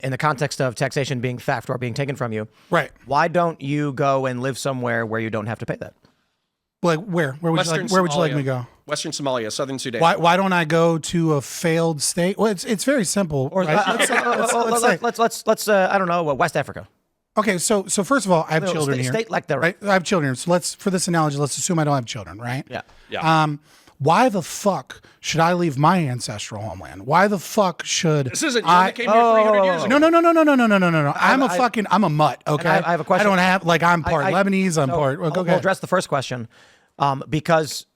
in the context of taxation being theft or being taken from you, right? Why don't you go and live somewhere where you don't have to pay that? Like where? Where would you like me to go? Western Somalia, Southern Sudan. Why don't I go to a failed state? Well, it's very simple. Or right? let's I don't know, West Africa. Okay, so first of all, I have children here. State like that, right? I have children. So for this analogy, let's assume I don't have children, right? Yeah. Why the fuck should I leave my ancestral homeland? Why the fuck should this isn't you came here 300 years ago? No. I'm a mutt. Okay, I have a question. I don't have I'm part Lebanese. I'm part. We'll address the first question, because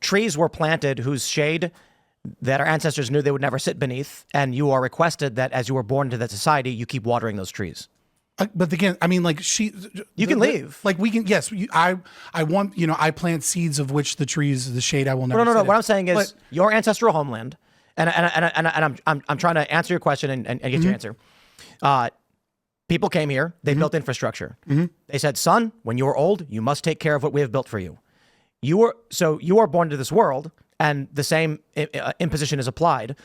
trees were planted whose shade that our ancestors knew they would never sit beneath, and you are requested that as you were born into that society, you keep watering those trees. But again, I mean, like you can leave. Like we can, yes. I want, I plant seeds of which the shade I will never. No. What I'm saying is your ancestral homeland, and I'm trying to answer your question and get your answer. People came here. They built infrastructure. They said, "Son, when you are old, you must take care of what we have built for you." You are born to this world. And the same imposition is applied.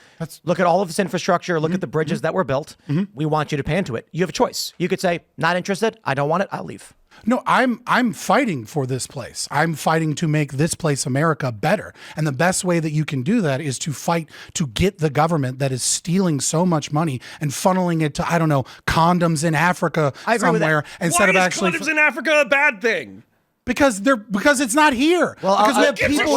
Look at all of this infrastructure. Look at the bridges that were built. We want you to pay into it. You have a choice. You could say, not interested. I don't want it. I'll leave. No, I'm fighting for this place. I'm fighting to make this place, America, better. And the best way that you can do that is to fight to get the government that is stealing so much money and funneling it to, I don't know, condoms in Africa somewhere instead of actually. Why is condoms in Africa a bad thing? Because it's not here. Well, because we have people.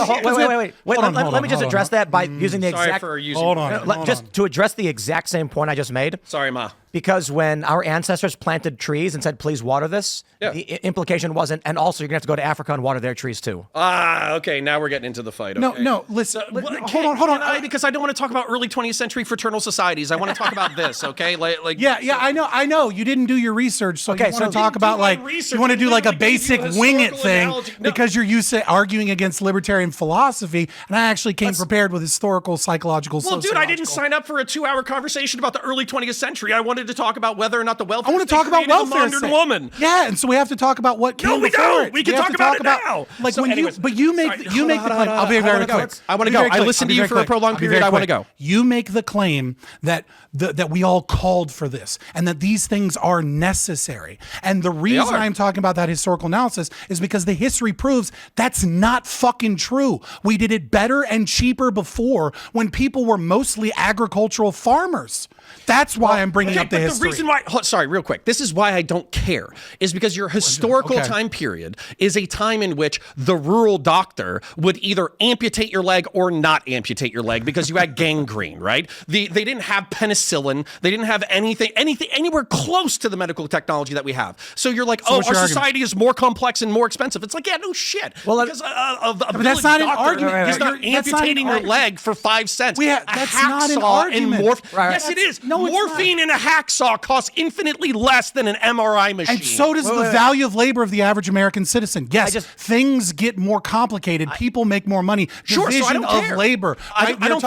Wait. Let me just address that by using the exact. Sorry for using. Hold on. To address the exact same point I just made. Sorry, Ma. Because when our ancestors planted trees and said, "Please water this," the implication wasn't, and also you're gonna have to go to Africa and water their trees too. Okay. Now we're getting into the fight. Okay. No. Listen. Hold on. Because I don't want to talk about early 20th century fraternal societies. I want to talk about this. Okay. I know. You didn't do your research, so you want to talk about you want to do like a basic wing it thing because you're used to arguing against libertarian philosophy, and I actually came prepared with historical, psychological. Well, dude, I didn't sign up for a 2-hour conversation about the early 20th century. I wanted to talk about whether or not the welfare. I want to talk about welfare. Modern woman. Yeah, and so we have to talk about what. No, we don't. We can talk about it now. Like when you make the claim. I'll be very quick. I want to go. I listened to you for a prolonged period. I want to go. You make the claim that that we all called for this and that these things are necessary. And the reason I'm talking about that historical analysis is because the history proves that's not fucking true. We did it better and cheaper before when people were mostly agricultural farmers. That's why I'm bringing up the history. The reason why, sorry, real quick. This is why I don't care, is because your historical time period is a time in which the rural doctor would either amputate your leg or not amputate your leg because you had gangrene, right? They didn't have penicillin. They didn't have anything anywhere close to the medical technology that we have. So you're like, our society is more complex and more expensive. It's like, yeah, no shit. Well, because but that's not an argument. He's not amputating your leg for 5 cents. That's not an argument. Yes, it is. Morphine in a hacksaw costs infinitely less than an MRI machine. And so does the value of labor of the average American citizen. Yes, things get more complicated. People make more money. Division of labor. I don't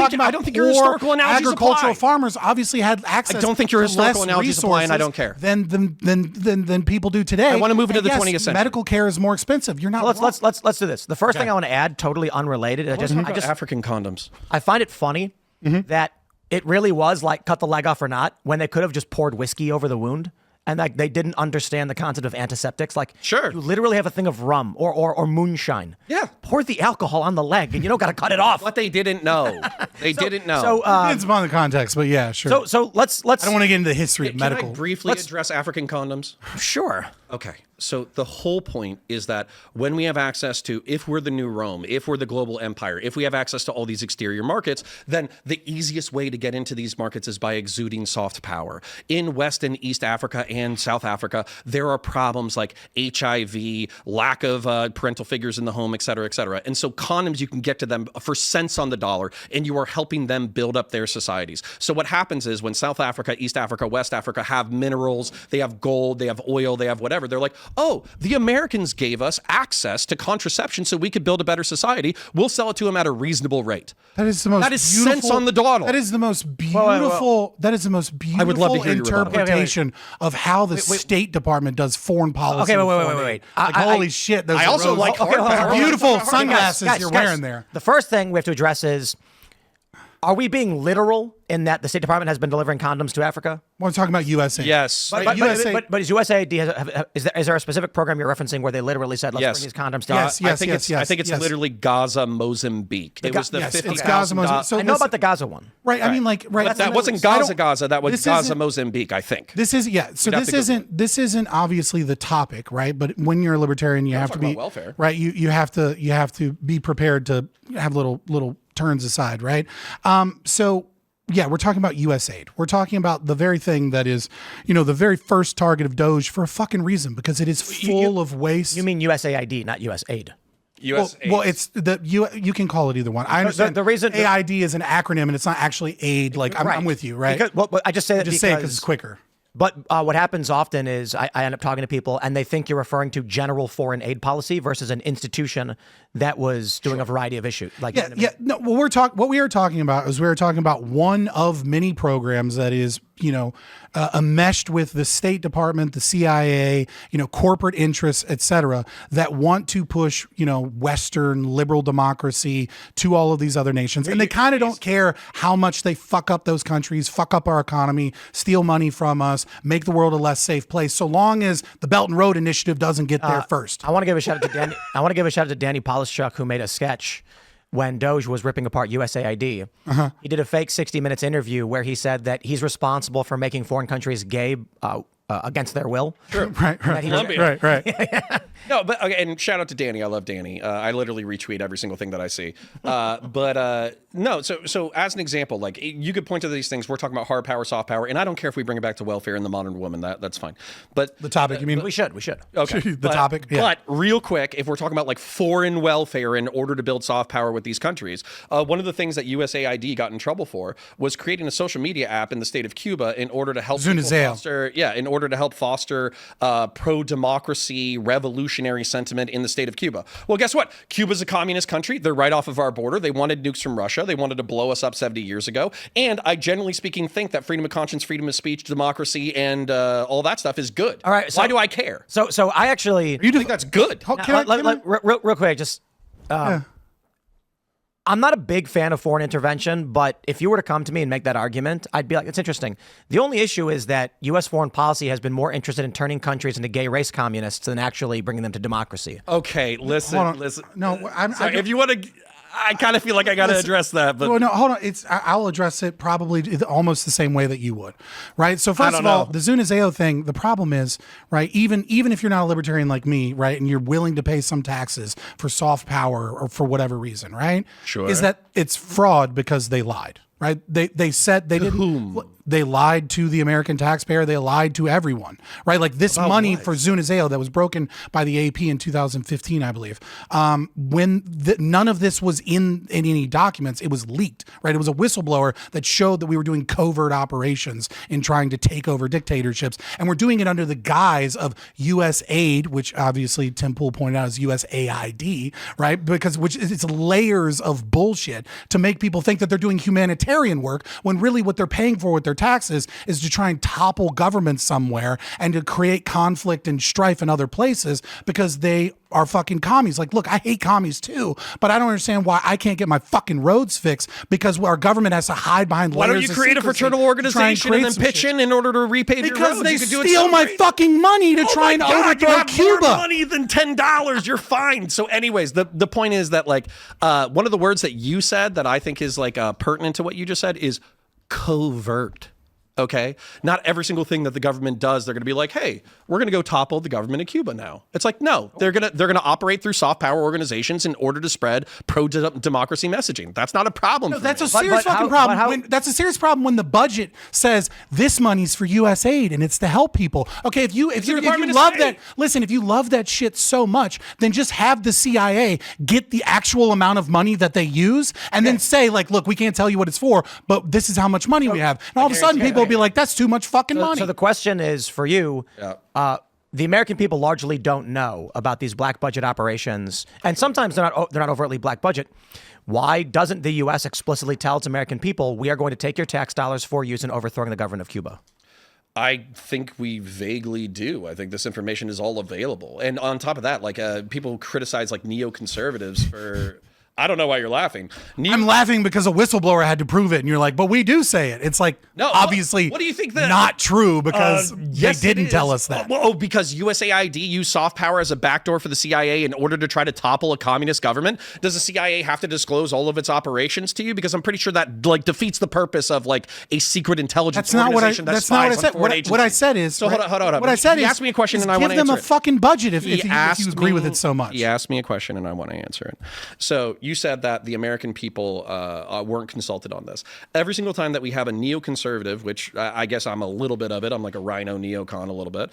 think your historical analogies agricultural apply. farmers obviously had access. I don't think your historical analogies apply, and I don't care. Than people do today. I want to move into the 20th century. Medical care is more expensive. You're not. Let's do this. The first thing I want to add, totally unrelated. I just African condoms. I find it funny that it really was like cut the leg off or not when they could have just poured whiskey over the wound. And like they didn't understand the concept of antiseptics. Like, sure, you literally have a thing of rum or moonshine. Yeah, pour the alcohol on the leg, and you don't got to cut it off. What they didn't know, didn't know. So it's upon the context, but yeah, sure. So let's. I don't want to get into the history of medical. Can I briefly address African condoms? Sure. Okay. So the whole point is that when we have access to, if we're the new Rome, if we're the global empire, if we have access to all these exterior markets, then the easiest way to get into these markets is by exuding soft power. In West and East Africa and South Africa, there are problems like HIV, lack of parental figures in the home, et cetera, et cetera. And so condoms, you can get to them for cents on the dollar, and you are helping them build up their societies. So what happens is when South Africa, East Africa, West Africa have minerals, they have gold, they have oil, they have whatever, they're like, oh, the Americans gave us access to contraception so we could build a better society. We'll sell it to them at a reasonable rate. That is the most beautiful, cents on the dollar. That is the most beautiful. That is the most beautiful I would love to hear interpretation of how the State Department does foreign policy. Okay, wait. Like, holy shit! I also like beautiful sunglasses you're wearing there. The first thing we have to address is: are we being literal in that the State Department has been delivering condoms to Africa? We're talking about USA. Yes. But USA is USAID, is there a specific program you're referencing where they literally said, let's Yes. bring these condoms to Yes, yes, I think it's literally Gaza, Mozambique. It was the yes, it's 50,000 Gaza, Mozambique. So I know about the Gaza one. Right. I mean, like, right. But that wasn't Gaza. That was this Gaza, isn't- Mozambique, I think. This is So this isn't obviously the topic, right? But when you're a libertarian, you have to talking be about welfare. right. You have to be prepared to have little turns aside, right? So yeah, we're talking about USAID. We're talking about the very thing that is, the very first target of Doge for a fucking reason, because it is full of waste. You mean USAID, not USAID. Well, it's you can call it either one. I understand. The reason AID is an acronym and it's not actually aid. Like I'm with you, right? Because, I just say that Just say it because it's quicker. But what happens often is I end up talking to people and they think you're referring to general foreign aid policy versus an institution that was doing a variety of issues. Like No, what we are talking about is one of many programs that is enmeshed with the State Department, the CIA, corporate interests, et cetera, that want to push, Western liberal democracy to all of these other nations. And they kind of don't care how much they fuck up those countries, fuck up our economy, steal money from us, make the world a less safe place, so long as the Belt and Road Initiative doesn't get there first. I want to give a shout out to Danny. I want to give a shout out to Danny Polishchuk, who made a sketch when Doge was ripping apart USAID. He did a fake 60 Minutes interview where he said that he's responsible for making foreign countries gay against their will. Sure. Right. No, but okay, and shout out to Danny. I love Danny. I literally retweet every single thing that I see. No, so as an example, like you could point to these things. We're talking about hard power, soft power, and I don't care if we bring it back to welfare and the modern woman. That's fine. But The topic, you mean? We should. okay, The topic, yeah. But real quick, if we're talking about like foreign welfare in order to build soft power with these countries, one of the things that USAID got in trouble for was creating a social media app in the state of Cuba in order to help foster pro-democracy, revolutionary sentiment in the state of Cuba. Well, guess what? Cuba's a communist country. They're right off of our border. They wanted nukes from Russia. They wanted to blow us up 70 years ago. And I generally speaking think that freedom of conscience, freedom of speech, democracy, and all that stuff is good. All right. So, why do I care? So I actually. You think that's good? Real quick, just. I'm not a big fan of foreign intervention, but if you were to come to me and make that argument, I'd be like, it's interesting. The only issue is that U.S. foreign policy has been more interested in turning countries into gay race communists than actually bringing them to democracy. Okay, listen. No, Sorry, if you want to, I kind of feel like I got to address that. But well, no, hold on. I'll address it probably almost the same way that you would, right? So first of all, the Zunizeo thing, the problem is, right, even if you're not a libertarian like me, right, and you're willing to pay some taxes for soft power or for whatever reason, right? Sure. Is that it's fraud because they lied. Right? They said they didn't. Whom? They lied to the American taxpayer. They lied to everyone. Right? Like this money for Zunizeo that was broken by the AP in 2015, I believe. When none of this was in any documents, it was leaked. Right? It was a whistleblower that showed that we were doing covert operations in trying to take over dictatorships, and we're doing it under the guise of U.S. aid, which obviously Tim Pool pointed out is USAID. Right? Because it's layers of bullshit to make people think that they're doing humanitarian work when really what they're paying for with their taxes is to try and topple governments somewhere and to create conflict and strife in other places because they are fucking commies. Like, look, I hate commies too, but I don't understand why I can't get my fucking roads fixed because our government has to hide behind layers. Why don't you create a fraternal organization and then pitch in order to repay your roads? Because they steal my fucking money to try and overthrow Cuba. More money than $10. You're fine. So anyways, the point is that like one of the words that you said that I think is like pertinent to what you just said is covert. Okay. Not every single thing that the government does, they're going to be like, hey, we're going to go topple the government of Cuba now. It's like, no, they're going to operate through soft power organizations in order to spread pro-democracy messaging. That's not a problem. No, that's a serious fucking problem. That's a serious problem when the budget says this money's for U.S. aid and it's to help people. Okay, if you love that, listen, if you love that shit so much, then just have the CIA get the actual amount of money that they use and then say like, look, we can't tell you what it's for, but this is how much money we have. And all of a sudden people be like, that's too much fucking money. So the question is for you, the American people largely don't know about these black budget operations, and sometimes they're not overtly black budget. Why doesn't the U.S. explicitly tell its American people, we are going to take your tax dollars for use in overthrowing the government of Cuba? I think we vaguely do. I think this information is all available. And on top of that, like people criticize like neoconservatives for I don't know why you're laughing. I'm laughing because a whistleblower had to prove it, and you're like, but we do say it. It's like, No, obviously what do you think that- not true because Yes, they it didn't tell is. us that. Well, because USAID used soft power as a backdoor for the CIA in order to try to topple a communist government. Does the CIA have to disclose all of its operations to you? Because I'm pretty sure that like defeats the purpose of like a secret intelligence That's not what I. organization that That's not what I spies on said. foreign What I agencies. said is. So hold on. What I said He is. asked me a question is and I want to give them answer a it. fucking budget if you asked agree with me- it so much. He asked me a question and I want to answer it. So you said that the American people weren't consulted on this. Every single time that we have a neoconservative, which I guess I'm a little bit of it, I'm like a rhino neocon a little bit.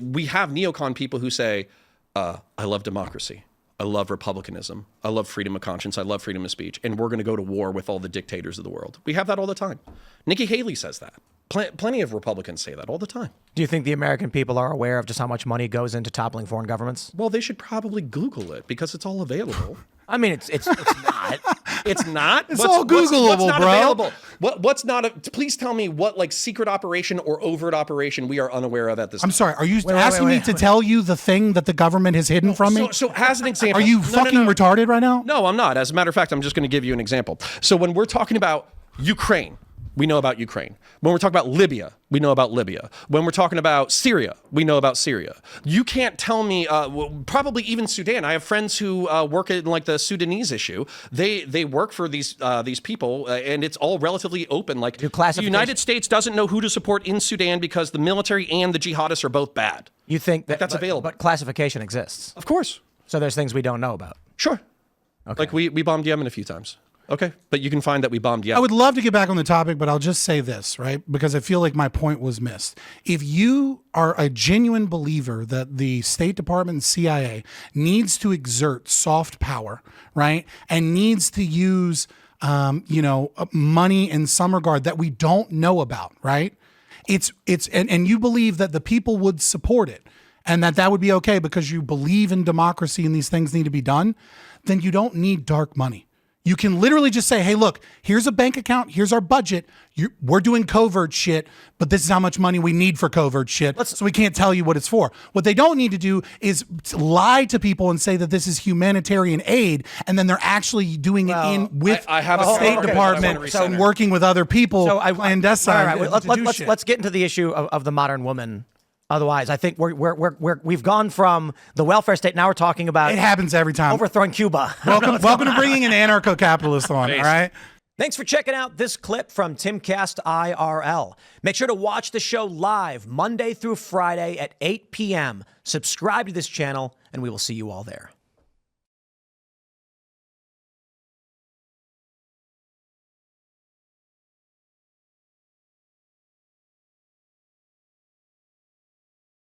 We have neocon people who say, I love democracy. I love republicanism. I love freedom of conscience. I love freedom of speech. And we're going to go to war with all the dictators of the world. We have that all the time. Nikki Haley says that. Plenty of Republicans say that all the time. Do you think the American people are aware of just how much money goes into toppling foreign governments? Well, they should probably Google it because it's all available. I mean, it's not. It's not. It's all Googleable, what's not bro. Available? What's not? Please tell me what like secret operation or overt operation we are unaware of at this. I'm sorry. Are you wait, asking me wait. to tell you the thing that the government has hidden from me? So as an example, Are you No, fucking no. retarded right now? No, I'm not. As a matter of fact, I'm just going to give you an example. So when we're talking about Ukraine, we know about Ukraine. When we're talking about Libya, we know about Libya. When we're talking about Syria, we know about Syria. You can't tell me, probably even Sudan. I have friends who work in like the Sudanese issue. They work for these people, and it's all relatively open. Like the United States doesn't know who to support in Sudan because the military and the jihadists are both bad. You think that that's available? But classification exists. Of course. So there's things we don't know about. Sure. Okay. Like we bombed Yemen a few times. Okay, but you can find that we bombed Yemen. I would love to get back on the topic, but I'll just say this, right? Because I feel like my point was missed. If you are a genuine believer that the State Department and CIA needs to exert soft power, right? And needs to use, money in some regard that we don't know about, right? And you believe that the people would support it and that would be okay because you believe in democracy and these things need to be done, then you don't need dark money. You can literally just say, hey, look, here's a bank account. Here's our budget. We're doing covert shit, but this is how much money we need for covert shit. So we can't tell you what it's for. What they don't need to do is lie to people and say that this is humanitarian aid, and then they're actually doing it with I have the a State okay, Department and working with other people clandestine. All right, shit. let's get into the issue of the modern woman. Otherwise, I think we've gone from the welfare state. Now we're talking about It happens every time. overthrowing Cuba. Welcome to bringing an anarcho-capitalist on, all right? Thanks for checking out this clip from Timcast IRL. Make sure to watch the show live Monday through Friday at 8 p.m. Subscribe to this channel, and we will see you all there.